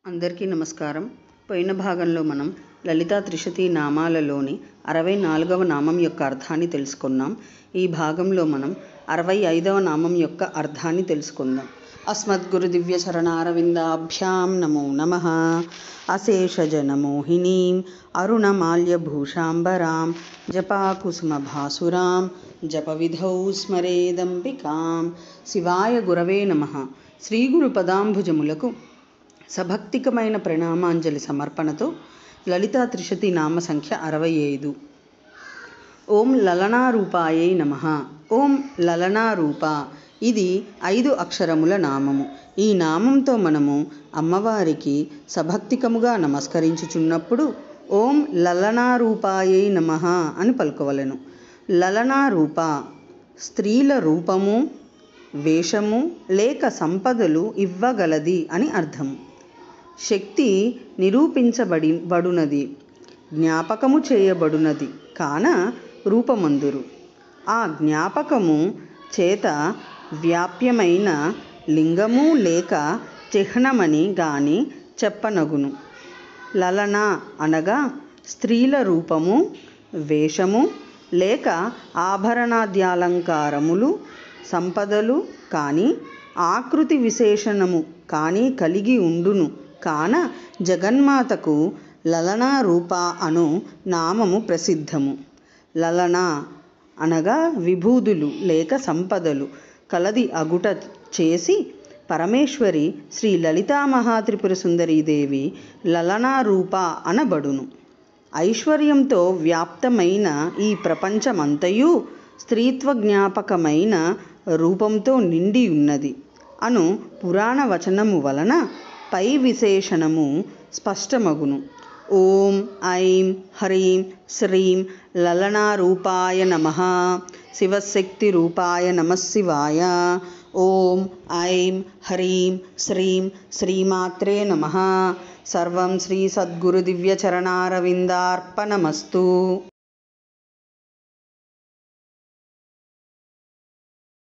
అందరికీ నమస్కారం. పోయిన భాగంలో మనం లలితా త్రిశతి నామాలలోని 64వ నామం యొక్క అర్థాన్ని తెలుసుకున్నాం. ఈ భాగంలో మనం 65వ నామం యొక్క అర్థాన్ని తెలుసుకుందాం. అస్మద్గురు దివ్య చరణారవిందాభ్యాం నమో నమః. అశేషజనమోహినీం అరుణమాల్యభూషాంబరాం జపాకుసుమభాసురాం జపవిధౌ స్మరేదంబికాం. శివాయ గురవే నమః. శ్రీ గురు పదాంబుజములకు సభక్తికమైన ప్రణామాంజలి సమర్పణతో లలితా త్రిశతి నామ సంఖ్య 65. ఓం లలనారూపాయై నమః. ఓం లలనారూప, ఇది 5 అక్షరముల నామము. ఈ నామంతో మనము అమ్మవారికి సభక్తికముగా నమస్కరించుచున్నప్పుడు ఓం లలనారూపాయై నమః అని పలుకవలెను. లలనారూప స్త్రీల రూపము, వేషము లేక సంపదలు ఇవ్వగలది అని అర్థము. శక్తి నిరూపించబడునది, జ్ఞాపకము చేయబడునది కాన రూపమందురు. ఆ జ్ఞాపకము చేత వ్యాప్యమైన లింగము లేక చిహ్నమని గాని చెప్పనగును. లలన అనగా స్త్రీల రూపము, వేషము లేక ఆభరణాద్యాలంకారములు, సంపదలు కానీ ఆకృతి విశేషణము కానీ కలిగి ఉండును కాన జగన్మాతకు లలనా రూప అను నామము ప్రసిద్ధము. లలన అనగా విభూదులు లేక సంపదలు కలది అగుట చేసి పరమేశ్వరి శ్రీ లలితా మహాత్రిపుర సుందరీదేవి లలనా రూప అనబడును. ఐశ్వర్యంతో వ్యాప్తమైన ఈ ప్రపంచమంతయు స్త్రీత్వ జ్ఞాపకమైన రూపంతో నిండి ఉన్నది అను పురాణ వచనము వలన పై విశేషణము స్పష్టమగును. ఓం ఐం హ్రీం శ్రీం లలనారూపాయ నమః. శివశక్తి రూపాయ నమఃశివాయ. ఓం ఐం హ్రీం శ్రీం శ్రీమాత్రే నమః. సర్వం శ్రీ సద్గురు దివ్య చరణారవిందార్పణమస్తు.